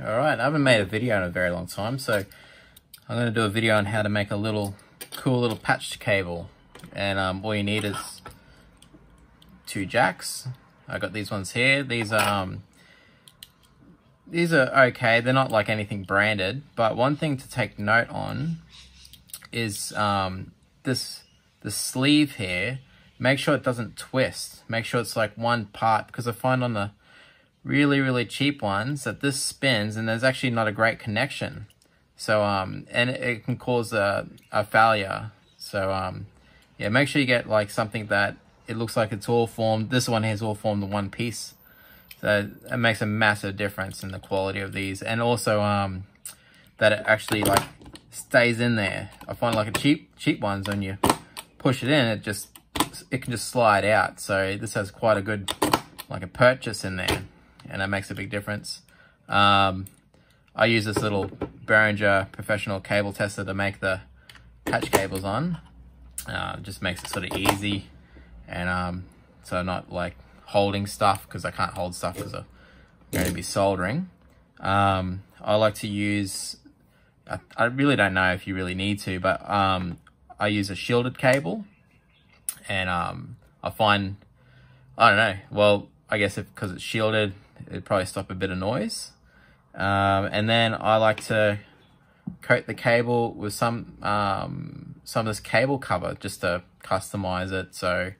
All right, I haven't made a video in a very long time, so I'm going to do a video on how to make a cool little patched cable. And all you need is 2 jacks. I got these ones here. These are okay. They're not like anything branded, but one thing to take note on is the sleeve here. Make sure it doesn't twist. Make sure it's like one part, because I find on the really cheap ones that this spins and there's actually not a great connection. So and it can cause a failure. So yeah, make sure you get like something that it looks like it's all formed. This one here is all formed in one piece. So it makes a massive difference in the quality of these, and also that it actually like stays in there. I find like a cheap ones, when you push it in, it can just slide out. So this has quite a good like a purchase in there, and that makes a big difference. I use this little Behringer professional cable tester to make the patch cables on. Just makes it sort of easy, and so not like holding stuff, because I can't hold stuff because I'm going to be soldering. I like to use, I really don't know if you really need to, but I use a shielded cable, and I find, I don't know, well, I guess because it's shielded, it'd probably stop a bit of noise. And then I like to coat the cable with some of this cable cover, just to customize it so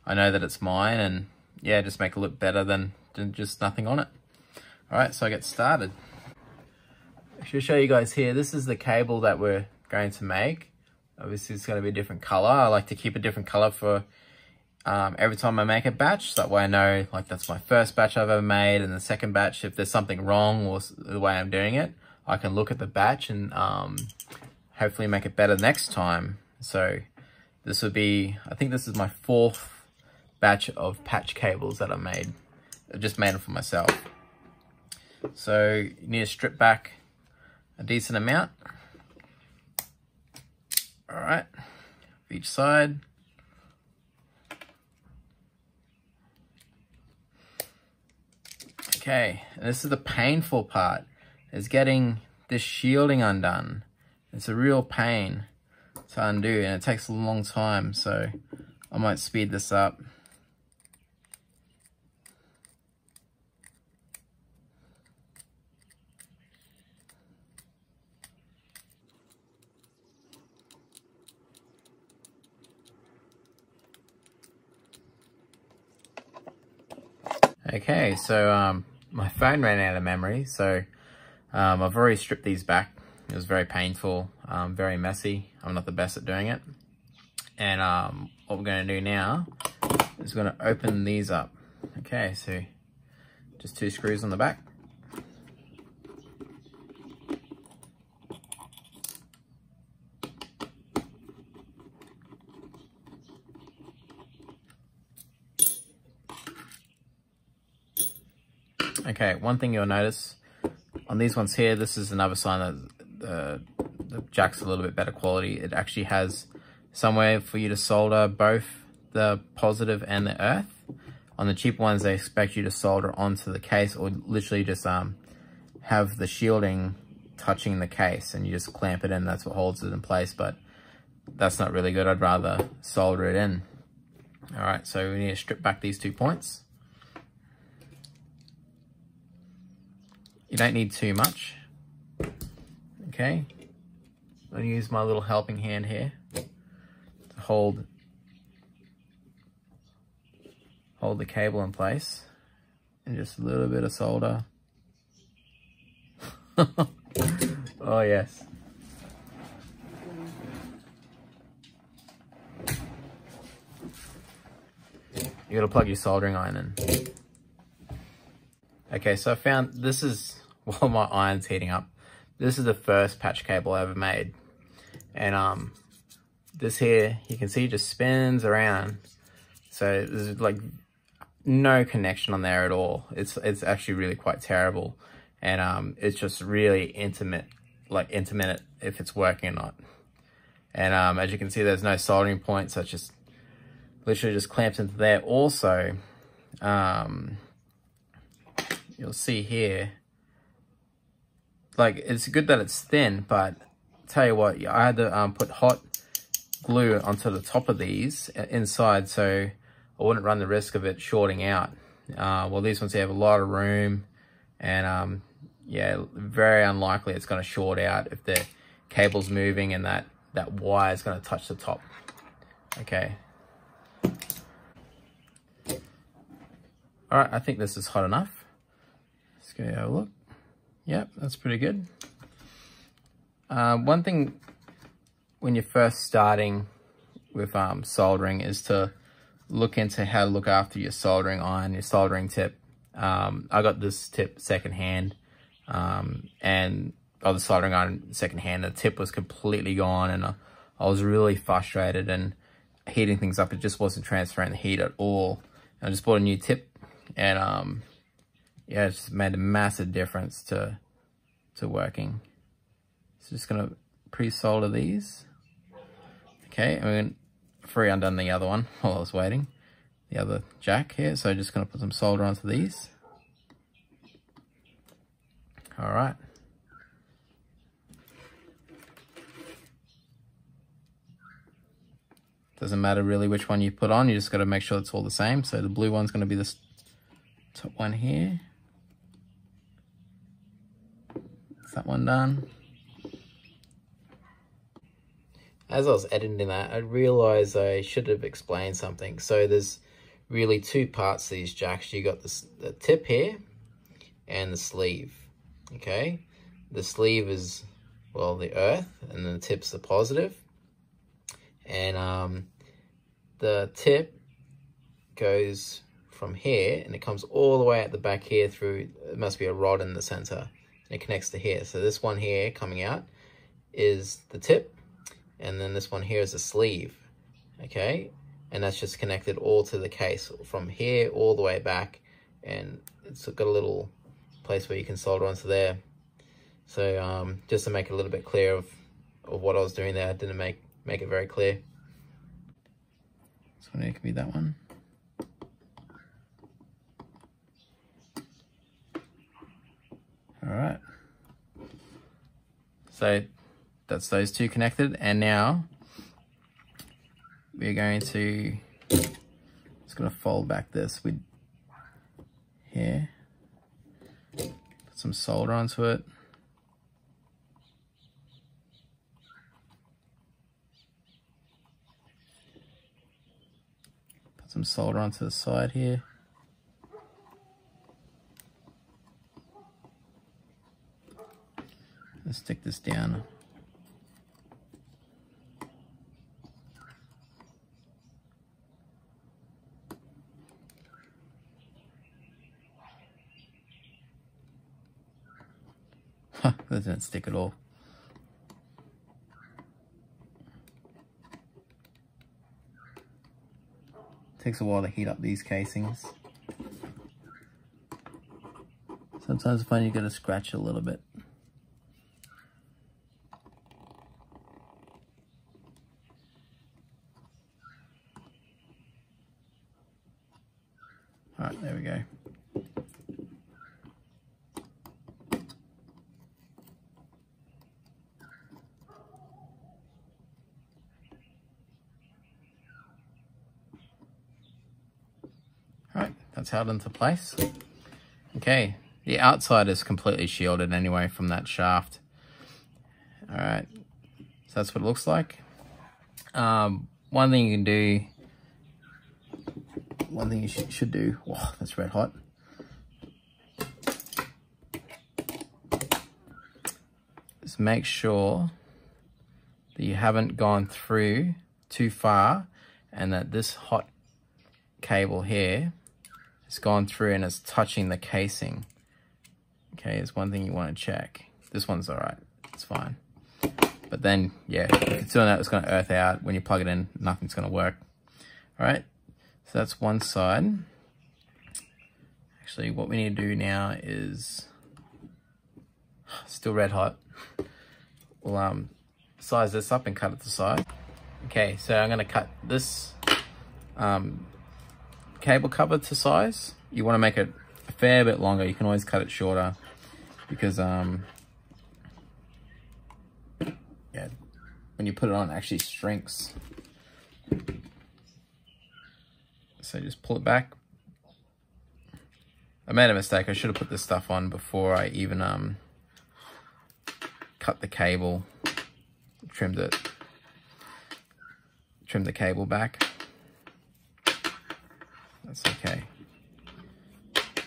I know that it's mine, and yeah, just make it look better than just nothing on it. All right, so I get started. I should show you guys here, this is the cable that we're going to make. Obviously it's going to be a different color. I like to keep a different color for every time I make a batch, so that way I know like that's my first batch I've ever made, and the second batch, if there's something wrong or the way I'm doing it, I can look at the batch and hopefully make it better next time. So this would be, I think this is my 4th batch of patch cables that I made. I just made them for myself. So you need to strip back a decent amount. All right, each side. Okay, and this is the painful part, is getting this shielding undone. It's a real pain to undo, and it takes a long time, so I might speed this up. Okay, so my phone ran out of memory, so I've already stripped these back. It was very painful, very messy. I'm not the best at doing it. And what we're going to do now is going to open these up. Okay, so just 2 screws on the back. Okay, one thing you'll notice on these ones here, this is another sign that the jack's a little bit better quality. It actually has somewhere for you to solder both the positive and the earth. On the cheap ones, they expect you to solder onto the case, or literally just have the shielding touching the case, and you just clamp it in. That's what holds it in place, but that's not really good. I'd rather solder it in. All right, so we need to strip back these 2 points. You don't need too much. Okay, I'm going to use my little helping hand here to hold the cable in place, and just a little bit of solder. Oh yes. You gotta plug your soldering iron in. Okay, so I found, this is, while my iron's heating up, this is the first patch cable I ever made. And this here, you can see, just spins around. So there's like no connection on there at all. It's actually really quite terrible. And it's just really intimate if it's working or not. And as you can see, there's no soldering point, so it's just literally just clamps into there. Also, you'll see here, like, it's good that it's thin, but tell you what, I had to put hot glue onto the top of these inside so I wouldn't run the risk of it shorting out. Well, these ones have a lot of room, and yeah, very unlikely it's going to short out if the cable's moving and that wire is going to touch the top. Okay. All right, I think this is hot enough. Let's go have a look. Yep, that's pretty good. One thing when you're first starting with soldering is to look into how to look after your soldering iron, your soldering tip. I got this tip secondhand, and the soldering iron secondhand. The tip was completely gone, and I was really frustrated and heating things up. It just wasn't transferring the heat at all. I just bought a new tip, and yeah, it just made a massive difference to working. So just gonna pre-solder these. Okay, I'm gonna undone the other one while I was waiting, the other jack here. So just gonna put some solder onto these. All right. Doesn't matter really which one you put on, you just got to make sure it's all the same. So the blue one's going to be this top one here. Is that one done? As I was editing that, I realized I should have explained something. So there's really two parts to these jacks. You got the tip here and the sleeve. Okay, the sleeve is, well, the earth, and then the tip's the positive. And the tip goes from here, and it comes all the way at the back here through, it must be a rod in the center, and it connects to here. So this one here coming out is the tip, and then this one here is the sleeve, okay? And that's just connected all to the case from here all the way back, and it's got a little place where you can solder onto there. So just to make it a little bit clear of what I was doing there, I didn't make it very clear. So it could be that one. All right. So that's those two connected, and now we're going to just gonna fold back this with here, put some solder onto it. Some solder onto the side here. Let's stick this down. That didn't stick at all. Takes a while to heat up these casings. Sometimes I find you gotta scratch a little bit. All right, there we go. That's held into place. Okay, the outside is completely shielded anyway from that shaft. All right, so that's what it looks like. One thing you can do, one thing you should do, whoa, that's red hot. Is make sure that you haven't gone through too far, and that this hot cable here it's gone through and it's touching the casing. Okay, it's one thing you want to check. This one's all right, it's fine. But then, yeah, if it's doing that, it's going to earth out. When you plug it in, nothing's going to work. All right, so that's one side. Actually, what we need to do now is, still red hot. We'll size this up and cut it to size. Okay, so I'm going to cut this cable cover to size. You want to make it a fair bit longer. You can always cut it shorter because when you put it on, it actually shrinks. So just pull it back. I made a mistake. I should have put this stuff on before I even cut the cable, trimmed the cable back. That's okay.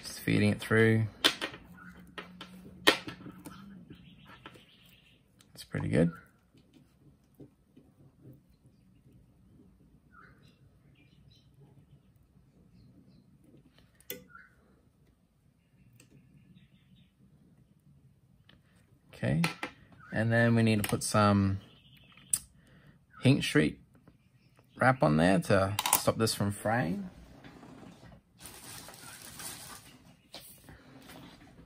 Just feeding it through. It's pretty good. Okay, and then we need to put some Hink Street wrap on there to stop this from fraying.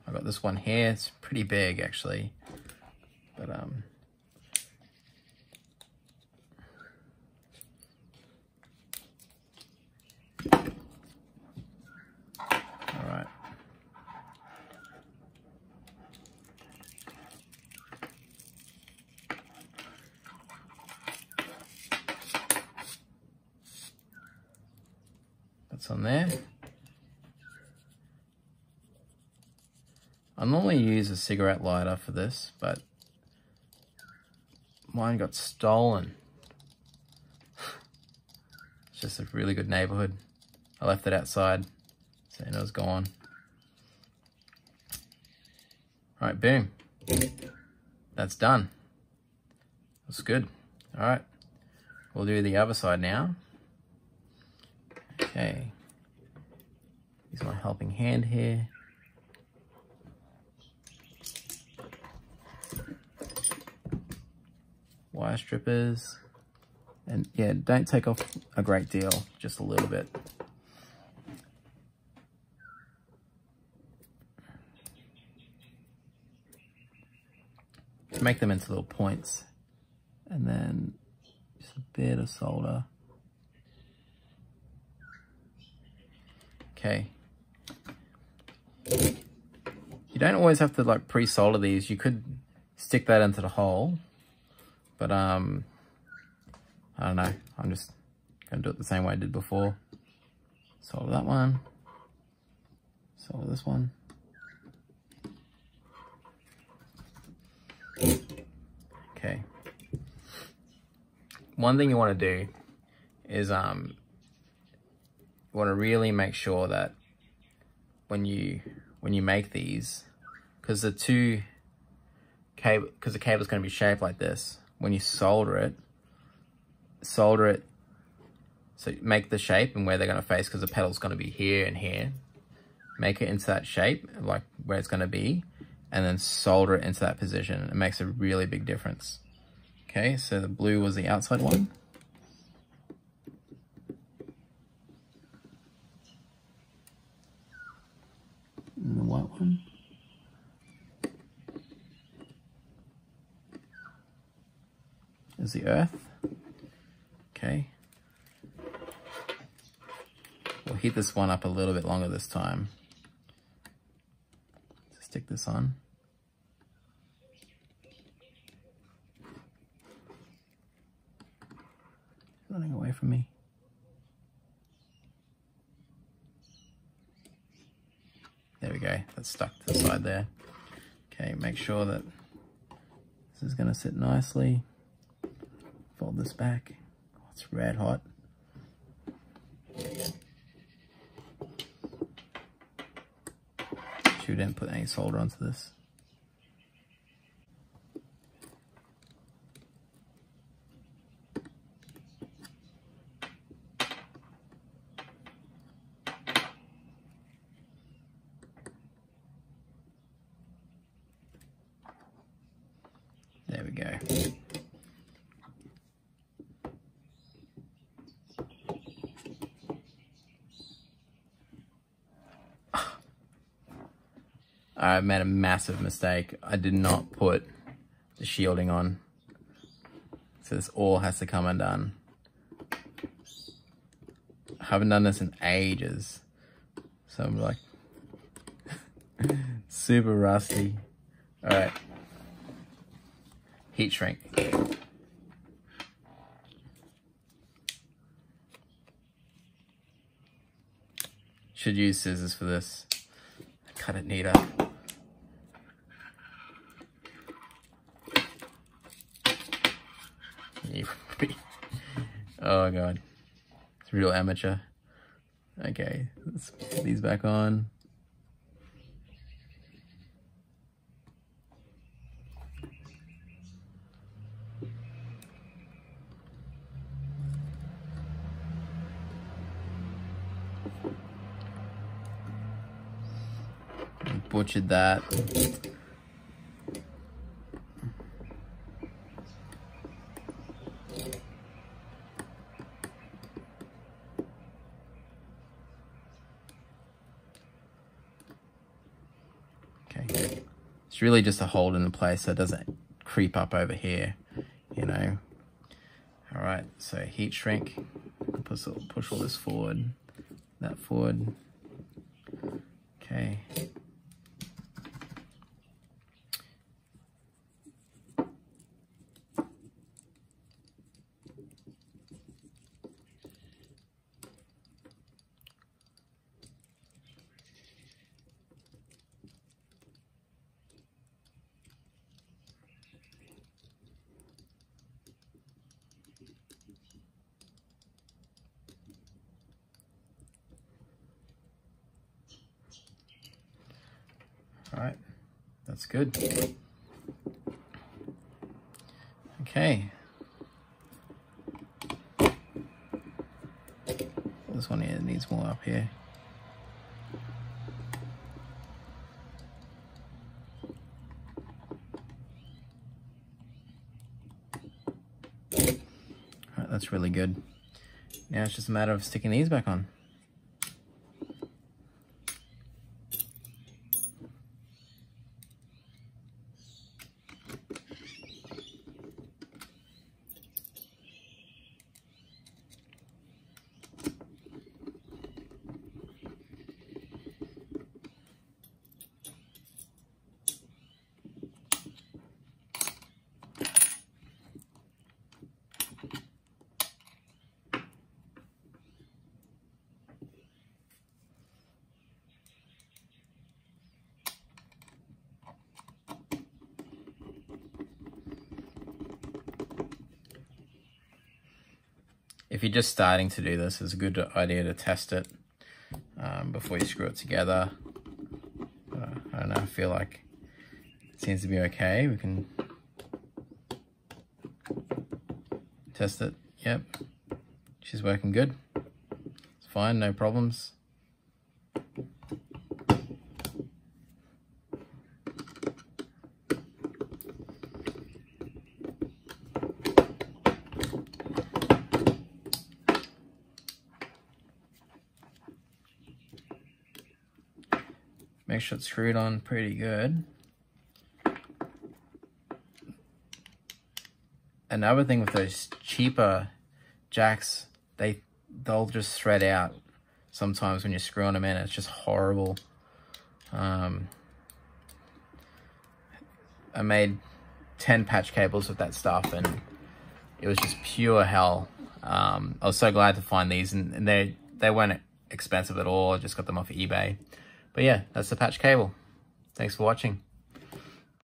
I got this one here. It's pretty big actually, but all right. That's on there. I normally use a cigarette lighter for this, but mine got stolen. It's just a really good neighborhood. I left it outside, so it was gone. All right, boom. That's done. That's good. All right, we'll do the other side now. Okay, use my helping hand here. Wire strippers, and yeah, don't take off a great deal, just a little bit. To make them into little points, and then just a bit of solder. Okay. You don't always have to like pre-solder these. You could stick that into the hole, but I don't know. I'm just gonna do it the same way I did before. Solder that one. Solder this one. Okay. One thing you want to do is you want to really make sure that when you make these, because the cable is going to be shaped like this. When you solder it so make the shape and where they're going to face, because the pedal's going to be here and here. Make it into that shape, like where it's going to be, and then solder it into that position. It makes a really big difference. Okay, so the blue was the outside one. And the white one. Is the earth. Okay. We'll heat this one up a little bit longer this time. So stick this on. Running away from me. There we go, that's stuck to the side there. Okay, make sure that this is gonna sit nicely. Fold this back. Oh, it's red hot. We didn't put any solder onto this. There we go. I made a massive mistake. I did not put the shielding on. So this all has to come undone. I haven't done this in ages. So I'm like super rusty. All right. Heat shrink. Should use scissors for this. Cut it neater. Oh god, it's real amateur. Okay, let's put these back on. Butchered that. Okay, it's really just a hold in the place so it doesn't creep up over here, you know. All right, so heat shrink, push all this forward, that forward. Okay. All right, that's good. Okay. This one here needs more up here. All right, that's really good. Now it's just a matter of sticking these back on. If you're just starting to do this, it's a good idea to test it before you screw it together. I don't know, I feel like it seems to be okay. We can test it. Yep, she's working good. It's fine, no problems. Make sure it's screwed on pretty good. Another thing with those cheaper jacks, they'll just thread out sometimes when you're screwing them in. It's just horrible. I made 10 patch cables with that stuff and it was just pure hell. I was so glad to find these, and they weren't expensive at all. I just got them off eBay. But yeah, that's the patch cable. Thanks for watching.